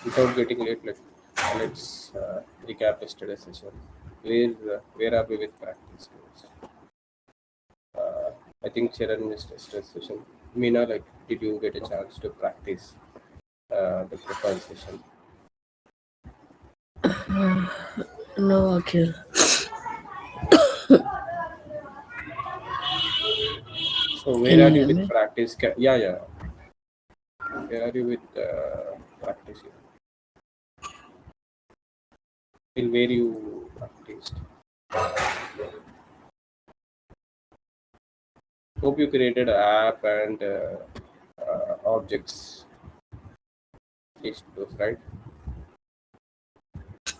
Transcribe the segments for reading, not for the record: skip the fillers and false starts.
without getting late, let's recap yesterday's session. Where are we with practice? Uh, I think Charan missed yesterday's session. Meena, did you get a chance to practice the profile session? No, Akhil. So Can where you are you hear with me? practice? Yeah, yeah. Where are you with practice? Till where you practiced? Hope you created an app and objects. At least those, right?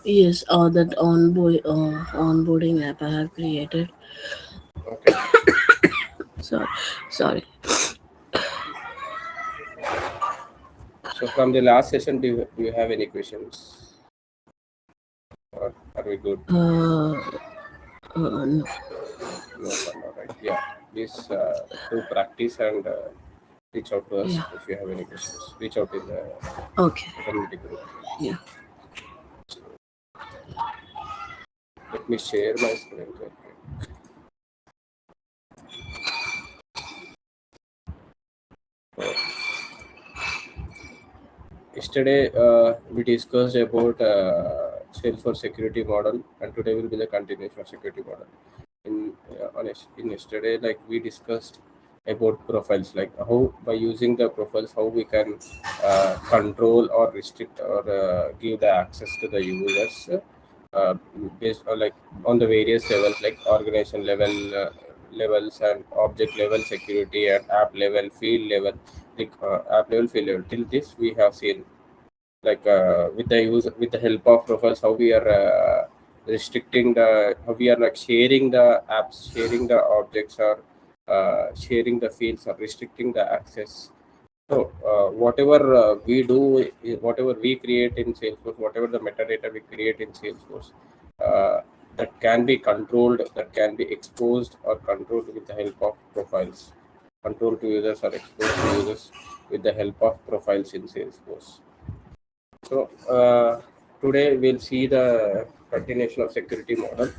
Yes, that onboarding app I have created. Okay. Sorry, sorry. So from the last session, do you have any questions? Or are we good? Uh, no. No, for now, right? Yeah. Please do practice and reach out to us Yeah. if you have any questions. Reach out in the Okay. community group. Yeah. Let me share my screen. Yesterday, we discussed about Salesforce security model, and today will be the continuation of security model. In yesterday, we discussed about profiles, like how by using the profiles, how we can control or restrict or give the access to the users uh, based on on the various levels, like organization levels and object level security and app level, field level, app level, field level. Till this, we have seen with the use with the help of profiles how we are restricting the how we are sharing the apps, sharing the objects, or sharing the fields, or restricting the access. So whatever we do, whatever we create in Salesforce, whatever the metadata we create in Salesforce, that can be controlled, that can be exposed or controlled with the help of profiles. Control to users or exposed to users with the help of profiles in Salesforce. So today we'll see the continuation of security model.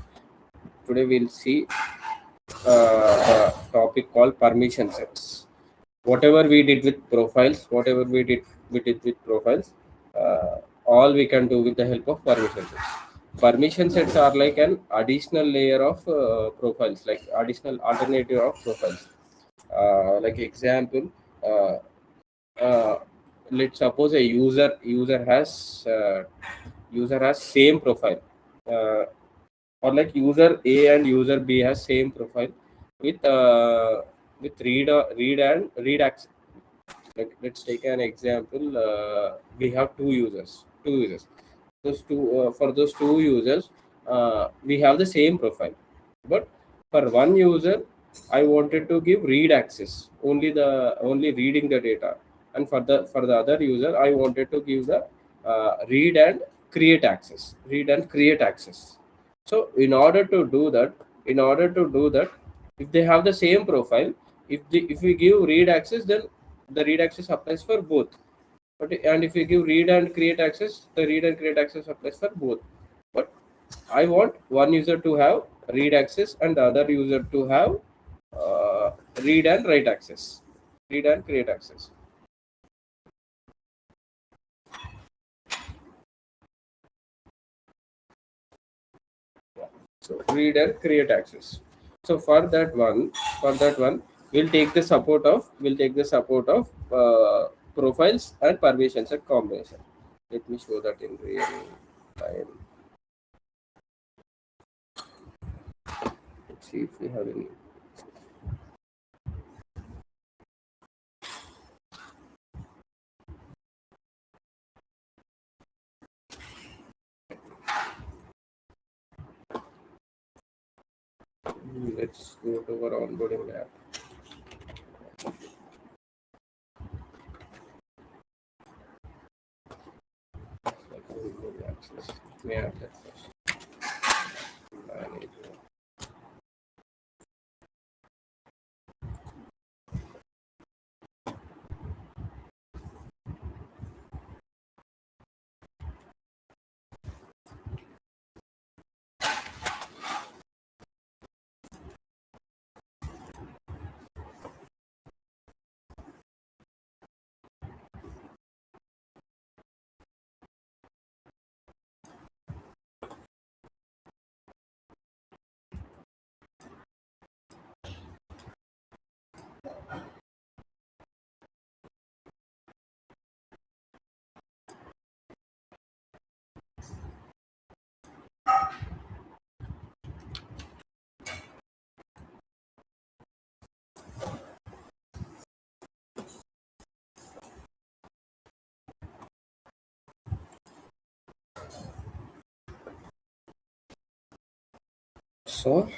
Today we'll see the topic called permission sets. Whatever we did with profiles, we did with profiles, all we can do with the help of permission sets. Permission sets are like an additional layer of profiles, like additional alternative of profiles. Like example, uh, uh, let's suppose a user has same profile, uh, or like user A and user B has same profile with read access. Like let's take an example. We have two users. For those two users, we have the same profile, but for one user, I wanted to give read access, only reading the data, and for the other user, I wanted to give the read and create access. So in order to do that, if they have the same profile, if we give read access, then the read access applies for both. But and if you give read and create access, the read and create access applies for both. But I want one user to have read access and the other user to have read and write access, read and create access. So read and create access. So for that one, we'll take the support of profiles and permissions and combination. Let me show that in real time. Let's see if we have any. Let's go to our onboarding app. Like onboarding access. May I have that first? I need to- So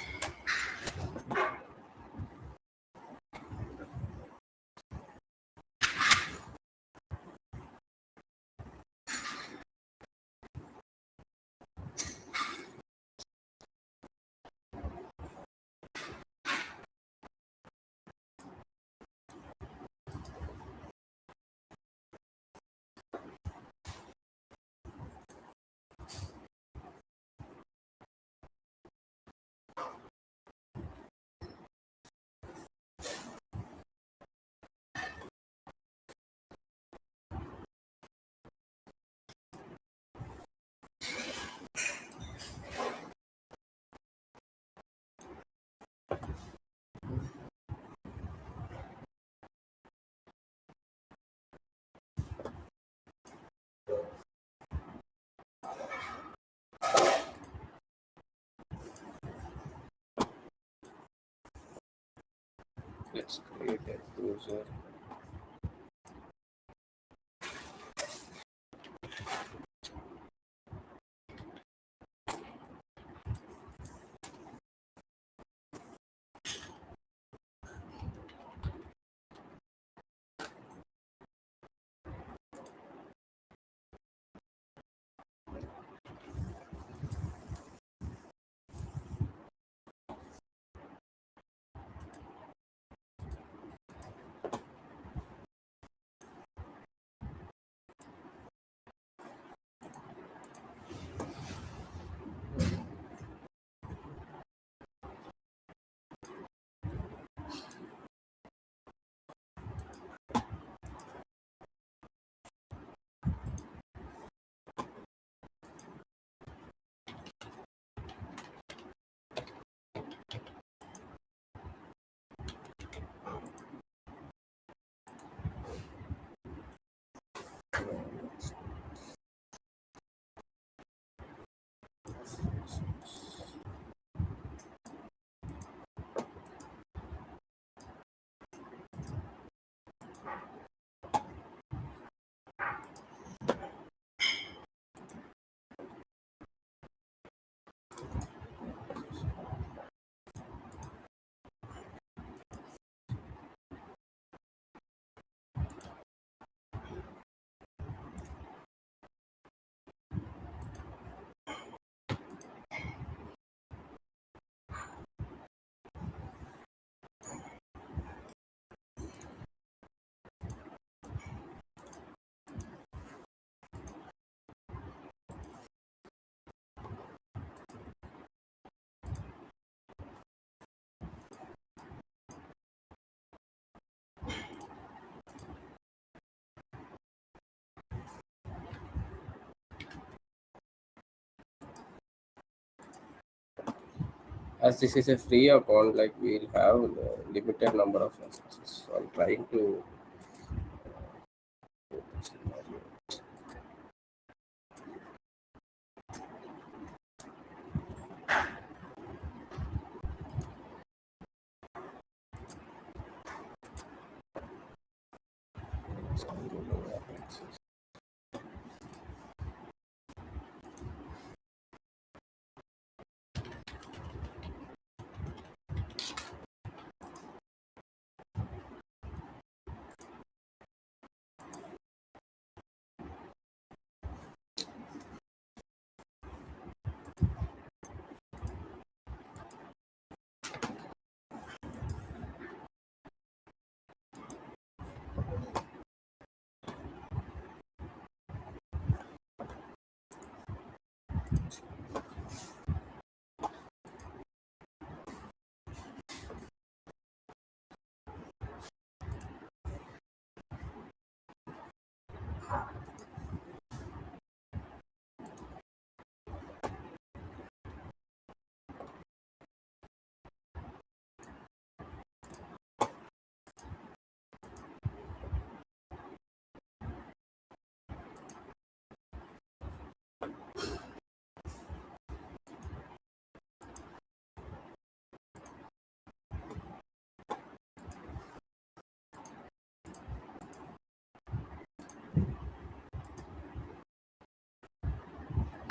let's create a user. As this is a free account, like we'll have a limited number of instances. So I'm trying to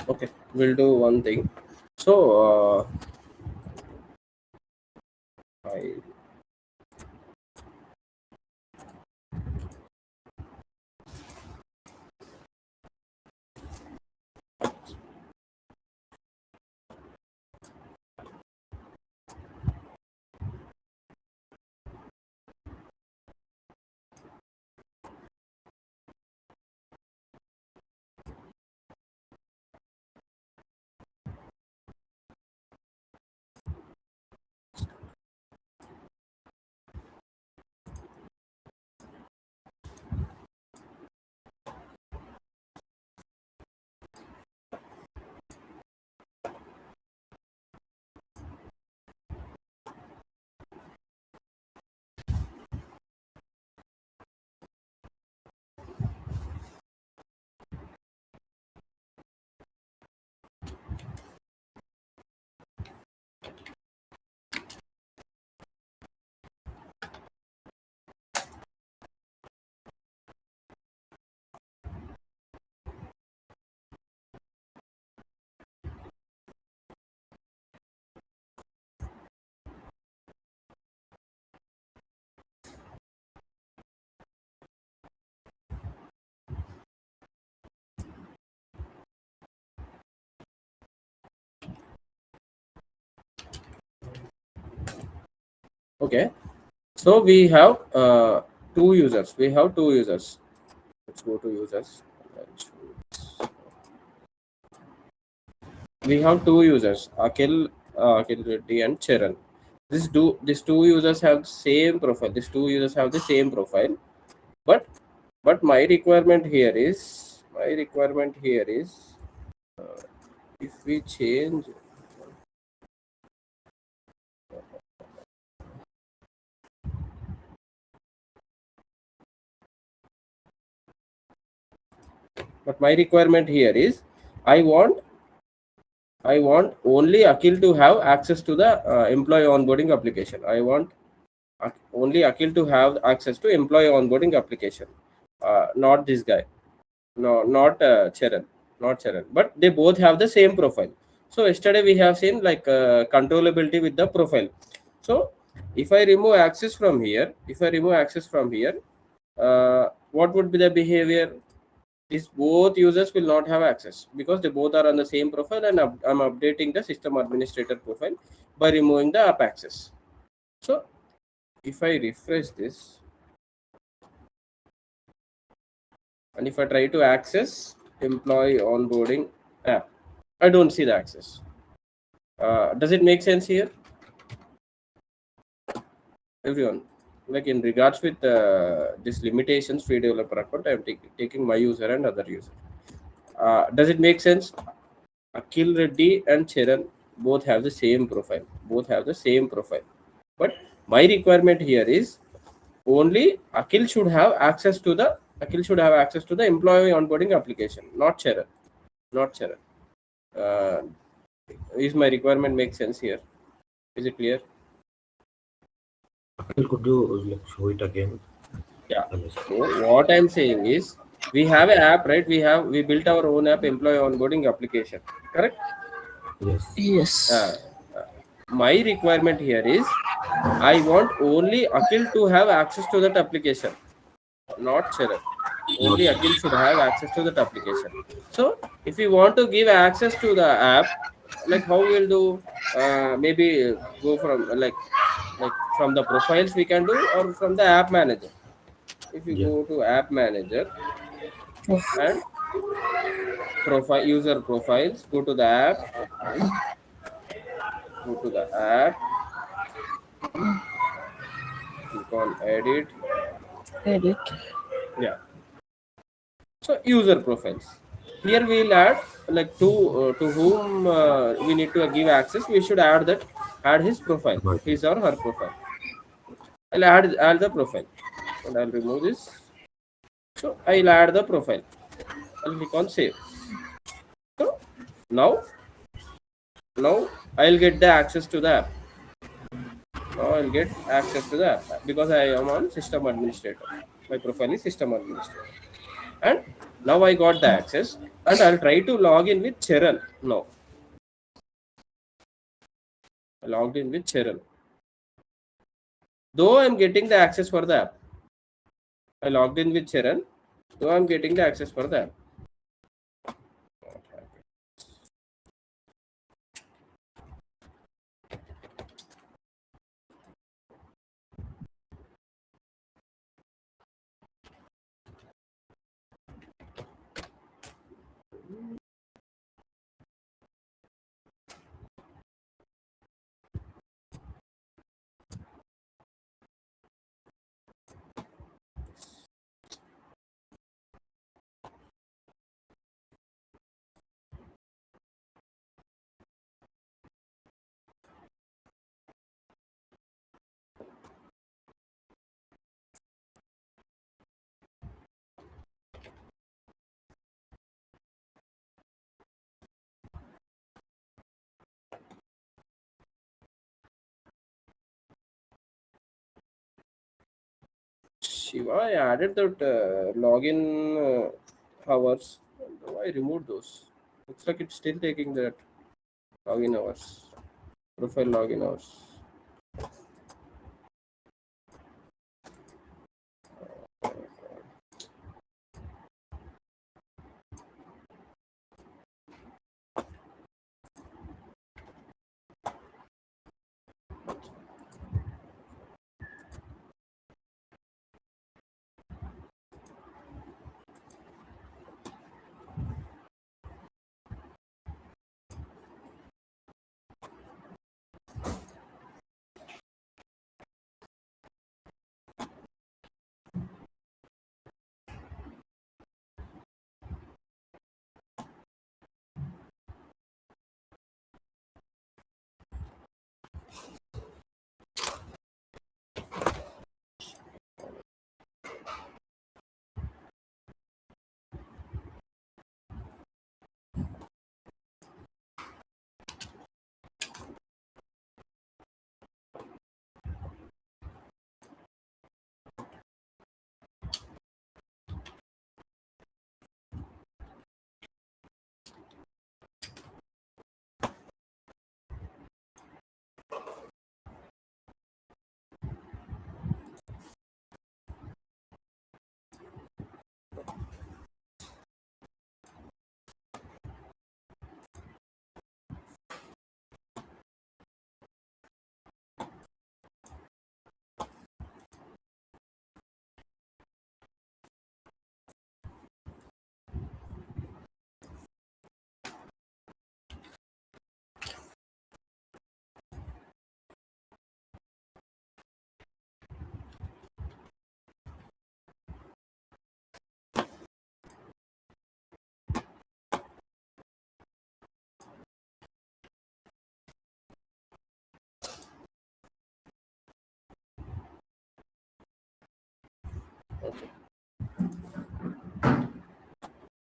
okay. We'll do one thing. So Okay, so we have two users. We have two users. Let's go to users. We have two users, Akhil Reddy and Charan. These two users have the same profile. These two users have the same profile, but my requirement here is if we change, but my requirement here is I want I want only Akhil to have access to the employee onboarding application. I want only Akhil to have access to employee onboarding application, not this guy. No, not Charan, not Charan. But they both have the same profile. So yesterday we have seen like controllability with the profile. So if I remove access from here, what would be the behavior? These both users will not have access because they both are on the same profile, and I'm updating the system administrator profile by removing the app access. So if I refresh this, and if I try to access employee onboarding app, I don't see the access. Does it make sense here, everyone? Like in regards with this limitations free developer account, I'm taking my user and other user. Does it make sense? Akhil Reddy and Charan both have the same profile. Both have the same profile. But my requirement here is only Akhil should have access to the employee onboarding application, not Charan. Not Charan. Uh, is my requirement make sense here? Is it clear? Akhil, could you like show it again? Yeah. I missed. So what I'm saying is we have an app, right? We built our own app, employee onboarding application. Correct? Yes, Uh, Yes. uh, my requirement here is I want only Akhil to have access to that application, not Charan. not Only Akhil should have access to that application. So if we want to give access to the app, like how we'll do, maybe go from like from the profiles we can do, or from the app manager. If you yeah, go to app manager Prof- and profile user profiles, go to the app, click on edit. Edit. Yeah. So user profiles. Here we'll add like to whom we need to give access. We should add his profile, right. his or her profile. I'll add the profile, and I'll remove this. So I'll add the profile. I'll click on save. So now I'll get the access to the app. Now I'll get access to the app because I am on system administrator. My profile is system administrator, and now I got the access, and I'll try to log in with Cheryl. Now I logged in with Cheryl. Though I'm getting the access for the app, I logged in with Cheryl. Though I'm getting the access for the app. Shiva, I added that login hours. Though I removed those. Looks like it's still taking that login hours. Profile login hours.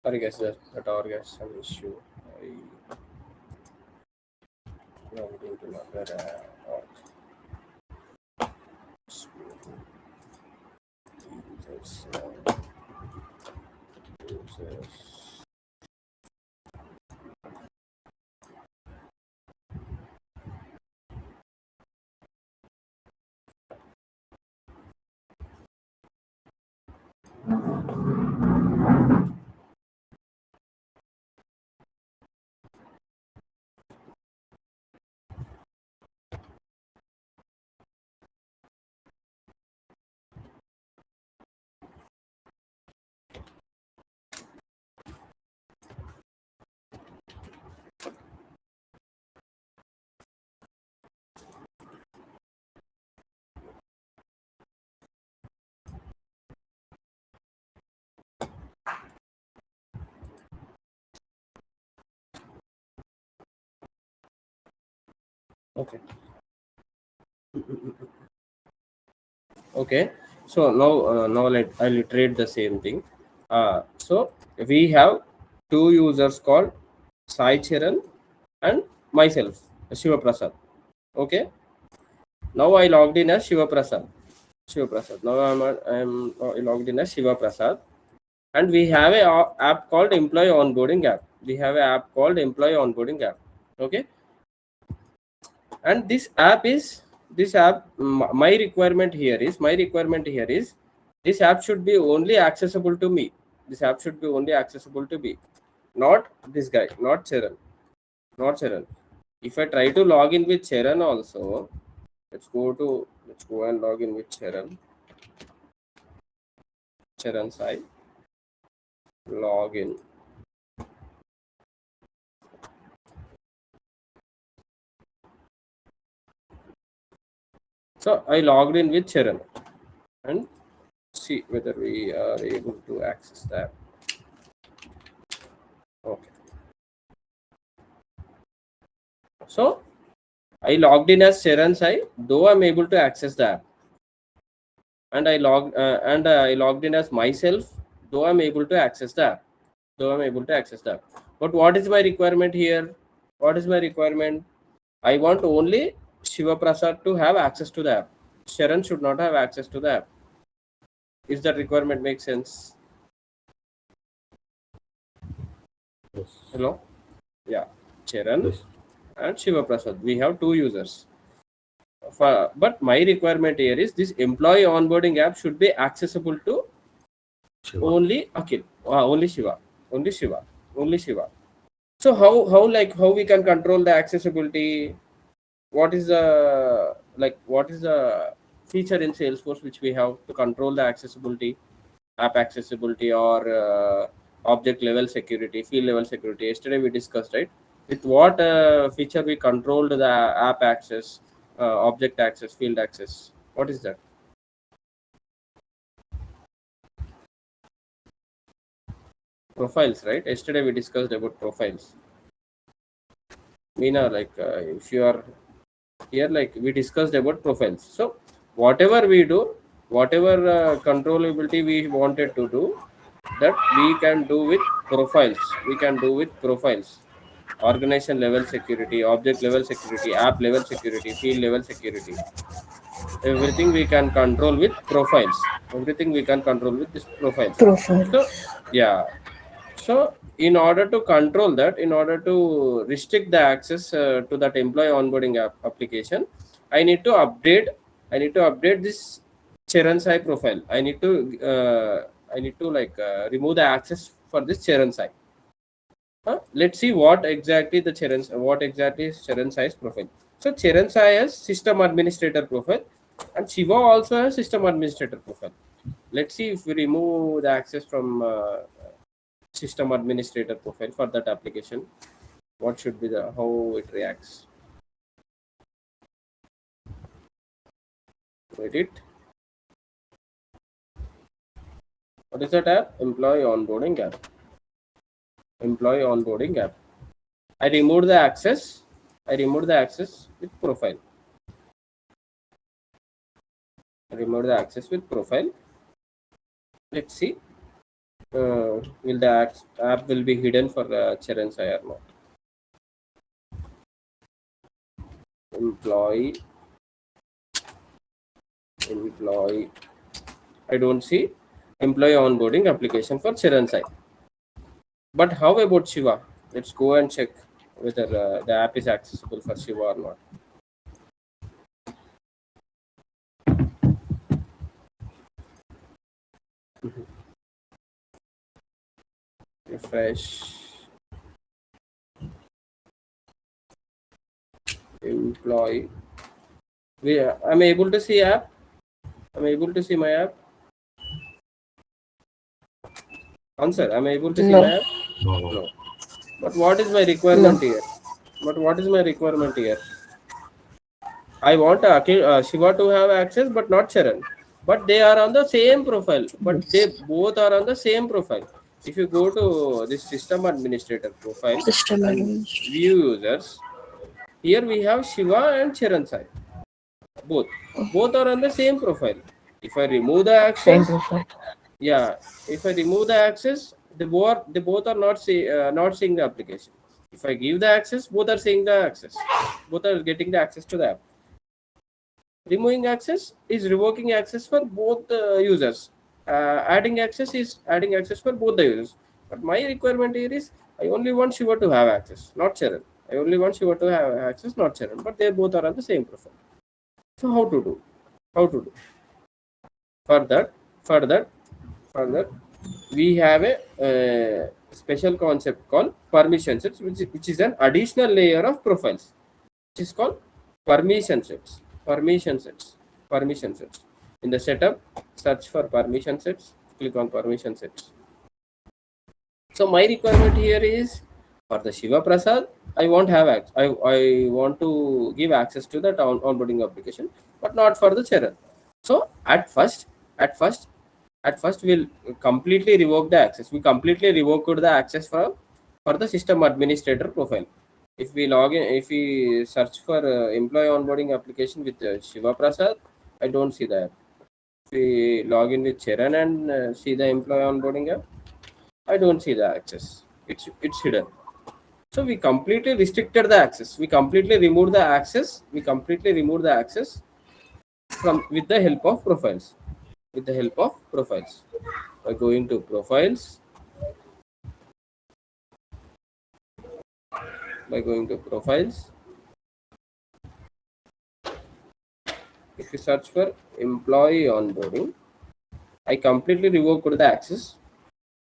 Sorry guys, that our guys some issue. I logged into another users, users. Okay. Okay. So now I'll iterate the same thing. So we have two users called Sai Charan and myself, Shiva Prasad. Okay. Now I logged in as Shiva Prasad. Shiva Prasad. Now I'm logged in as Shiva Prasad, and we have a app called Employee Onboarding app. We have a app called Employee Onboarding app. Okay, and this app. My requirement here is this app should be only accessible to me. This app should be only accessible to me, not this guy, not Charan, not Charan. If I try to log in with Charan also, let's go and log in with Charan side, log in. So I logged in with Charan and see whether we are able to access that. Okay. So I logged in as Charan side, though I'm able to access the app, and I logged in as myself, though I'm able to access the app, But what is my requirement here? What is my requirement? I want only Shiva Prasad to have access to the app. Sharon should not have access to the app. Is that requirement make sense? Yes. Hello? Yeah. Sharon Yes. and Shiva Prasad. We have two users. But my requirement here is this employee onboarding app should be accessible to Shiva. only Akhil, only Shiva, only Shiva, only Shiva. So how we can control the accessibility? What is the feature in Salesforce which we have to control the accessibility, app accessibility, or object level security, field level security? Yesterday we discussed, right? With what feature we controlled the app access, object access, field access. What is that? Profiles, right? Yesterday we discussed about profiles. Meena, if you are here, like we discussed about profiles. So whatever we do, whatever controllability we wanted to do, that we can do with profiles. We can do with profiles. Organization level security, object level security, app level security, field level security. Everything we can control with profiles. Everything we can control with this profiles. Profile. So yeah, so in order to control that, in order to restrict the access to that employee onboarding application, I need to update. I need to update this Charan Sai profile. I need to remove the access for this Charan Sai. Let's see what exactly is Charan Sai's profile. So Charan Sai has system administrator profile, and Shiva also has system administrator profile. Let's see if we remove the access from system administrator profile for that application, what should be the how it reacts. Edit. What is that app? Employee onboarding app. Employee onboarding app. I removed the access. I removed the access with profile. I removed the access with profile. Let's see. will the app will be hidden for Charan's or not? Employee, employee. I don't see employee onboarding application for Charan's side. But how about Shiva? Let's go and check whether the app is accessible for Shiva or not. Refresh. Employee. I'm able to see app. I'm able to see my app. Answer. I'm able to see No. my app. No. No. But what is my requirement here? But what is my requirement here? I want Shiva to have access, but not Charan. But they are on the same profile. But they both are on the same profile. If you go to this system administrator profile System and administrator. view users, here we have Shiva and Charan side. Both are on the same profile. If I remove the Same access, profile. yeah. If I remove the access, they both are not seeing the application. If I give the access, both are seeing the access. Both are getting the access to the app. Removing access is revoking access for both the users. Adding access is adding access for both the users. But my requirement here is I only want Shiva to have access, not Charan. I only want Shiva to have access, not Charan. But they both are on the same profile. So how to do? How to do? For that, we have a special concept called permission sets, which is an additional layer of profiles. Which is called permission sets. Permission sets. Permission sets. In the setup, search for permission sets. Click on permission sets. So my requirement here is for the Shiva Prasad, I won't have I want to give access to that onboarding application, but not for the Charan. So at first, we'll completely revoke the access. We completely revoked the access for the system administrator profile. If we log in, if we search for employee onboarding application with Shiva Prasad, I don't see that. If we log in with Charan and see the employee onboarding app, I don't see the access. It's hidden. So we completely restricted the access. We completely removed the access. We completely removed the access from with the help of profiles. With the help of profiles. By going to profiles. By going to profiles. If you search for employee onboarding, I completely revoked the access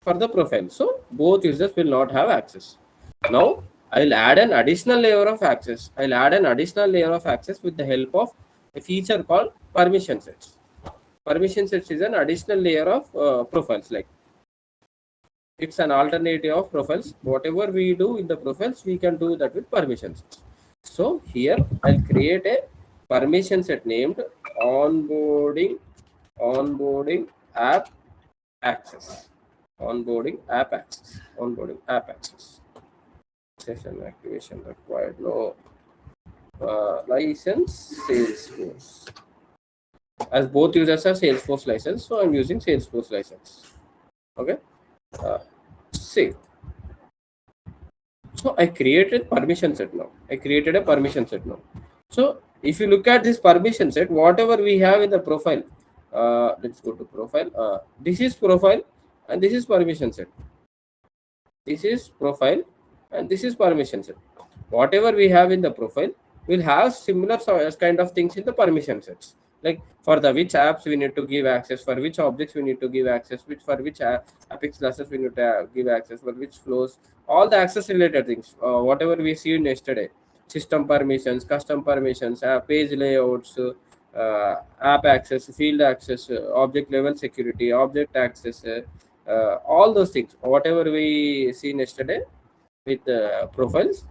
for the profile. So both users will not have access. Now I'll add an additional layer of access. I'll add an additional layer of access with the help of a feature called permission sets. Permission sets is an additional layer of profiles. Like it's an alternative of profiles. Whatever we do in the profiles, we can do that with permission sets. So here I'll create a permission set named onboarding app access. Onboarding app access. Onboarding app access. Session activation required. No license Salesforce. As both users are Salesforce license, so I'm using Salesforce license. Okay. Save. So I created permission set now. I created a permission set now. So if you look at this permission set, whatever we have in the profile, let's go to profile. This is profile and this is permission set. This is profile and this is permission set. Whatever we have in the profile, we'll have similar kind of things in the permission sets. Like for the which apps we need to give access, for which objects we need to give access, for which Apex classes we need to give access, for which flows, all the access related things. Whatever we seen yesterday, system permissions, custom permissions, page layouts, app access, field access, object level security, object access, all those things. Whatever we seen yesterday with profiles,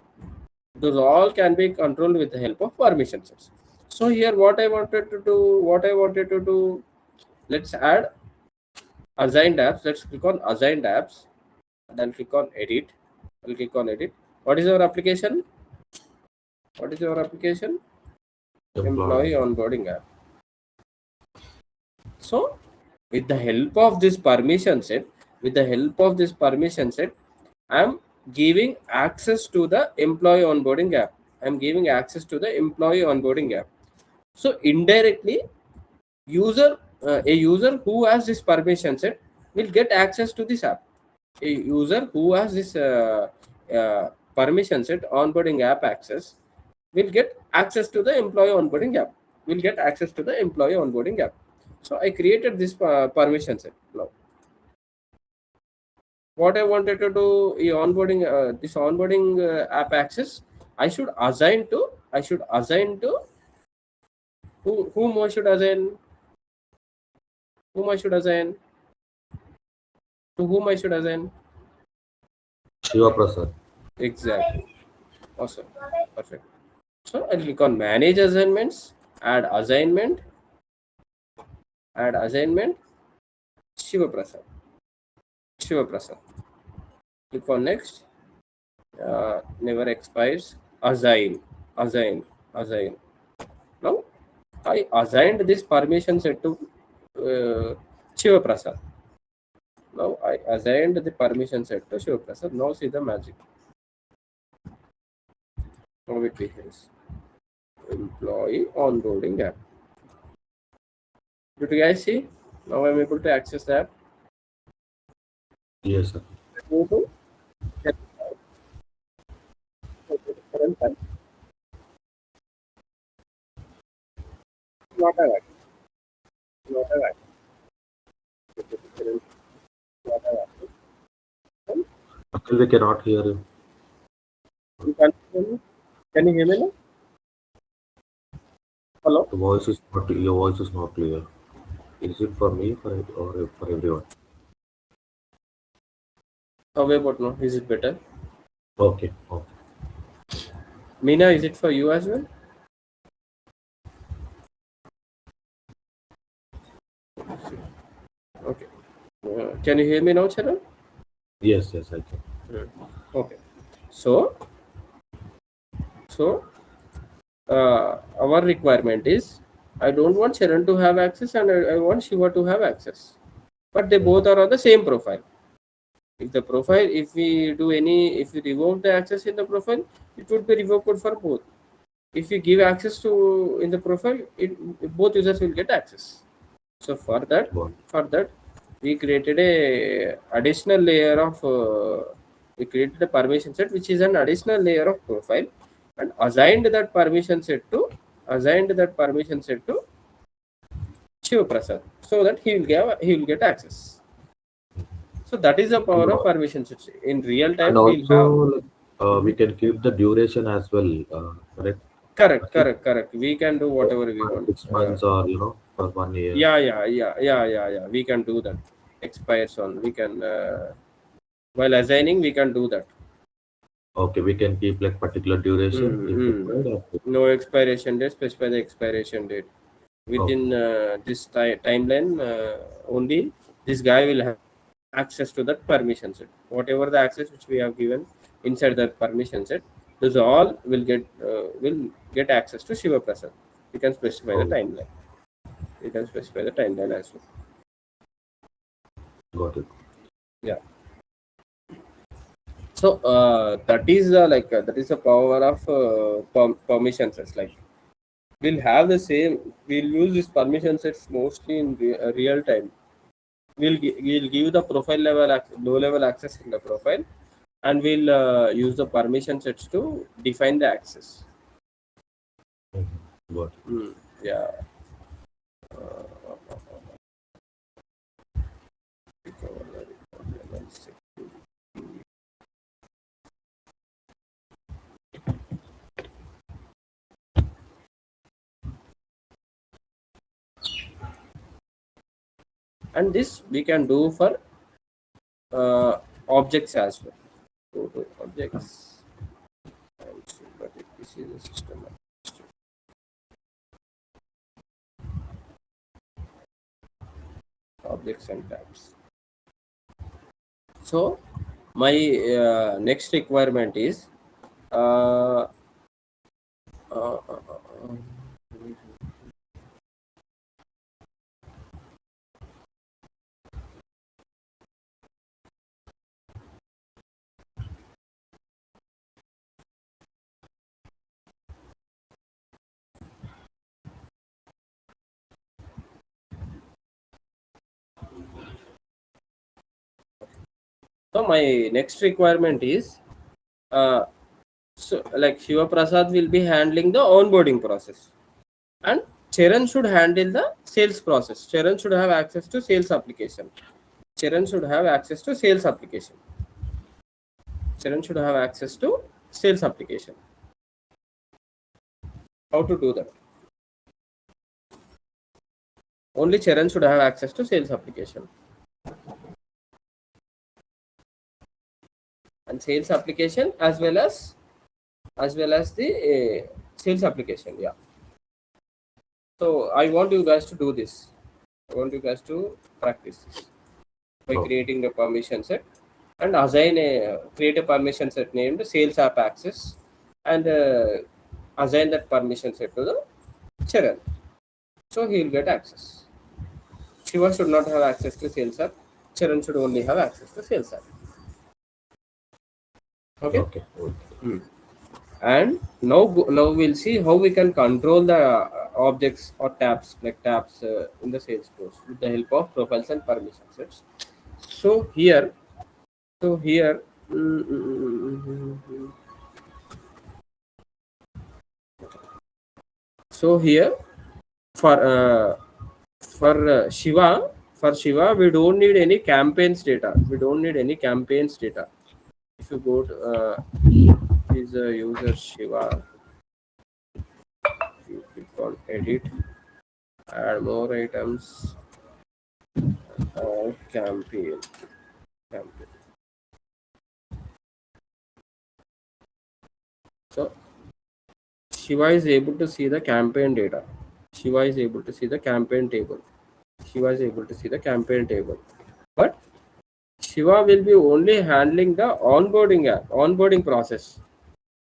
those all can be controlled with the help of permission sets. So here what I wanted to do, let's add assigned apps. Let's click on assigned apps, then click on edit. We'll click on edit. What is our application? What is our application? Employee onboarding app. So with the help of this permission set, With the help of this permission set, I'm giving access to the employee onboarding app. I'm giving access to the employee onboarding app. So indirectly, a user who has this permission set will get access to this app. A user who has this permission set onboarding app access will get access to the employee onboarding app. Will get access to the employee onboarding app. So I created this permission set now. What I wanted to do is onboarding this onboarding app access. I should assign to whom I should assign whom I should assign to whom I should assign. Shiva Prasad. Exactly. Awesome. Perfect. So I'll click on manage assignments, add assignment, Shiva Prasad. Shiva Prasad. Click on next. Never expires. Assign. Now I assigned this permission set to Shiva Prasad. Now I assigned the permission set to Shiva Prasad. Now see the magic. Now it behaves. Employee onboarding app. Did you guys see? Now I'm able to access the app. Yes, sir. Go to current time. Not a app. Not a app. Not a app. Actually, we cannot hear you. You can't hear me? Can you hear me now? Hello? Your voice is not clear. Is it for me or for everyone? How about now? Is it better? Okay. Okay. Meena, is it for you as well? Okay. Can you hear me now, Charan? Yes, yes, I can. Okay. So our requirement is I don't want Charan to have access and I want Shiva to have access. But they both are on the same profile. If we revoke the access in the profile, it would be revoked for both. If you give access to in the profile, both users will get access. So for that, we created a additional layer of we created a permission set which is an additional layer of profile and assigned that permission set to Shiva Prasad so that he will get access. So that is the power of permission sets. In real And time, we'll also, have like, we can keep the duration as well, correct? correct. We can do whatever we For want. 6 months or for 1 year. Yeah. We can do that. Expires on. We can while assigning, we can do that. Okay, we can keep like particular duration if required. No expiration date. Specify the expiration date within this timeline. Only this guy will have access to that permission set. Whatever the access which we have given inside that permission set, those all will get access to Shiva Prasad. You can specify the timeline. You can specify the timeline as well. Got it. Yeah. So that is the power of permission sets. Like we'll have the same. We'll use these permission sets mostly in real time. We'll give the profile level low level access in the profile, and we'll use the permission sets to define the access. Got it. Yeah. And this we can do for objects as well. Go to objects and see, but this is the system. Objects and tabs. So my next requirement is uh, uh, uh, uh, So my next requirement is so like Shiva Prasad will be handling the onboarding process, and Charan should handle the sales process. Charan should have access to sales application. Charan should have access to sales application. Charan should have access to sales application. How to do that? Only Charan should have access to sales application. And sales application as well as the sales application. Yeah. So I want you guys to do this. I want you guys to practice this by Okay. creating a permission set and create a permission set named sales app access, and assign that permission set to the Charan. So he will get access. Shiva should not have access to sales app. Charan should only have access to sales app. Okay. Okay. Okay. And now we'll see how we can control the objects or tabs, like tabs in the Salesforce with the help of profiles and permission sets. So here, so here, mm, mm, mm, mm, mm. so here for Shiva, we don't need any campaigns data. We don't need any campaigns data. If you go to is a user Shiva, you click on edit, add more items, campaign. So Shiva is able to see the campaign data. Shiva is able to see the campaign table. Shiva is able to see the campaign table. But Shiva will be only handling the onboarding process.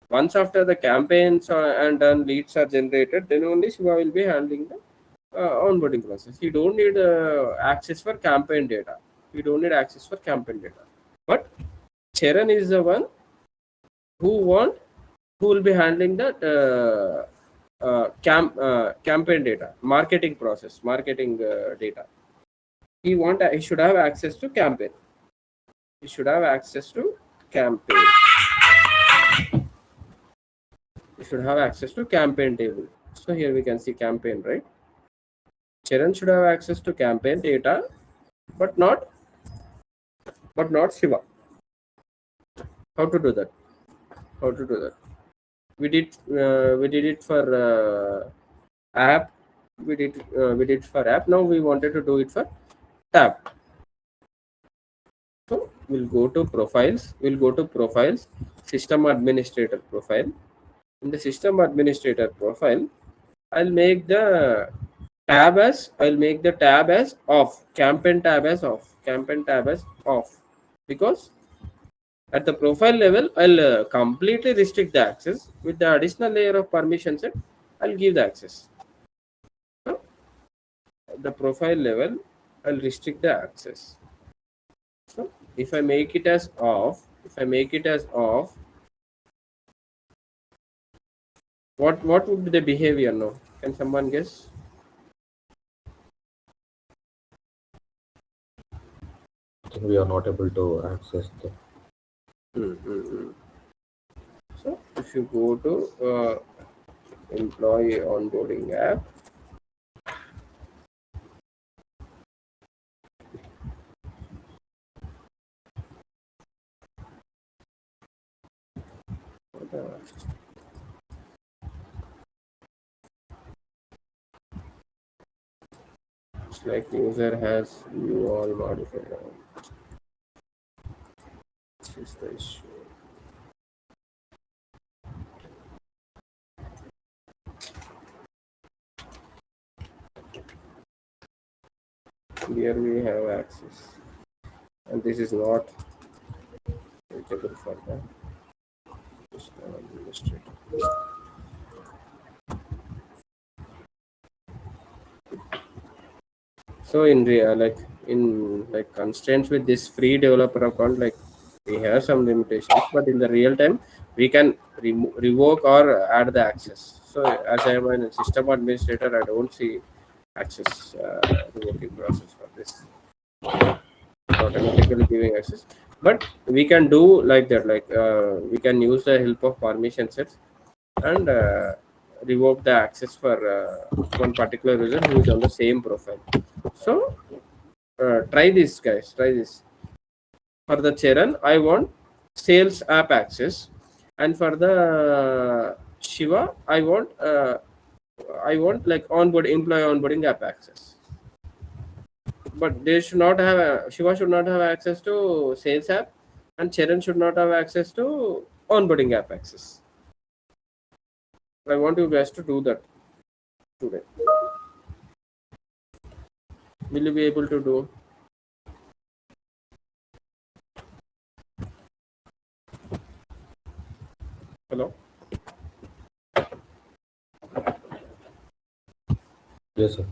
Once after the campaigns and done, leads are generated, then only Shiva will be handling the onboarding process. He don't need access for campaign data. We don't need access for campaign data. But Charan is the one who will be handling that campaign data, marketing process, marketing data. He should have access to campaign. He should have access to campaign. He should have access to campaign table. So here we can see campaign, right? Charan should have access to campaign data, but not Shiva. How to do that? How to do that? We did it for app. We did for app. Now we wanted to do it for tab. So we'll go to profiles, system administrator profile. In the system administrator profile, I'll make the tab as off, campaign tab as off, because at the profile level I'll completely restrict the access. With the additional layer of permission set, I'll give the access. So, at the profile level I'll restrict the access. So if I make it as off, what would be the behavior now? Can someone guess? I think we are not able to access the. So if you go to employee onboarding app, it's like user has view all modifier. This is the issue. Here we have access, and this is not suitable for the system administrator. So in real, like constraints with this free developer account, like we have some limitations, but in the real time we can revoke or add the access. So as I am a system administrator, I don't see access revoking process for this. Automatically giving access. But we can do like that, like we can use the help of permission sets and revoke the access for one particular user who is on the same profile. So try this, guys, try this. For the Charan, I want sales app access, and for the Shiva, I want like onboard employee onboarding app access. But they should not have Shiva should not have access to sales app, and Charan should not have access to onboarding app access. I want you guys to do that today. Will you be able to do? Hello. Yes, sir.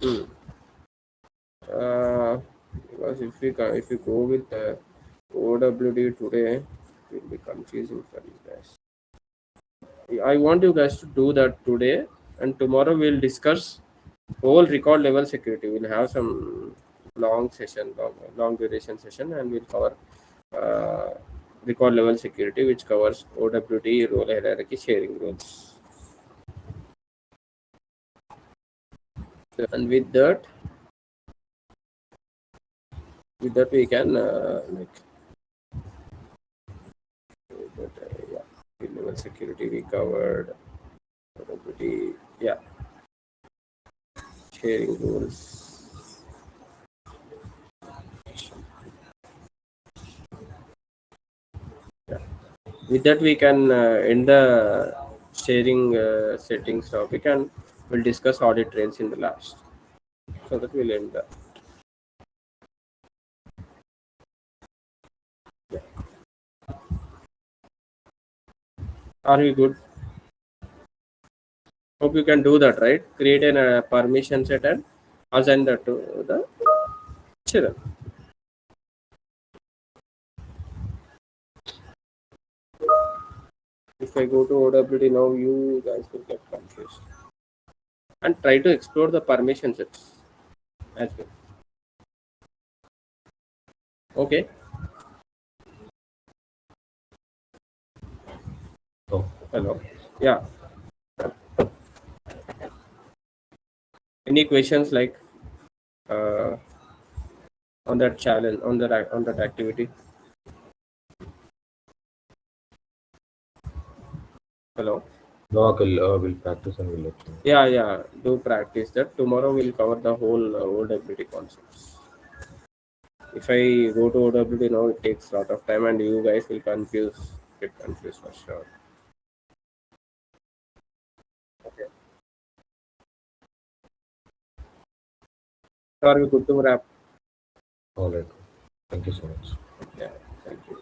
Hmm. Because if you go with OWD today, it will be confusing for you guys. I want you guys to do that today, and tomorrow we'll discuss whole record level security. We'll have some long duration session, and we'll cover uh, record level security, which covers OWD, role hierarchy, sharing rules. And with that we can like yeah, level security we covered. OWD, yeah, sharing rules. Yeah. With that we can end the sharing settings topic, and we'll discuss audit trails in the last. So that will end the. Yeah. Are we good? Hope you can do that, right? Create a permission set and assign that to the children. If I go to OWD now, you guys will get confused. And try to explore the permission sets as well. Okay. Oh, Hello. Yeah. Any questions like uh, on that challenge, on that activity? Hello. no, we'll practice and we'll let you know. Yeah, yeah. Do practice that. Tomorrow we'll cover the whole OWD concepts. If I go to OWD now, it takes a lot of time, and you guys will get confused for sure. Okay. So are we good to wrap? All right. Thank you so much. Yeah. Thank you.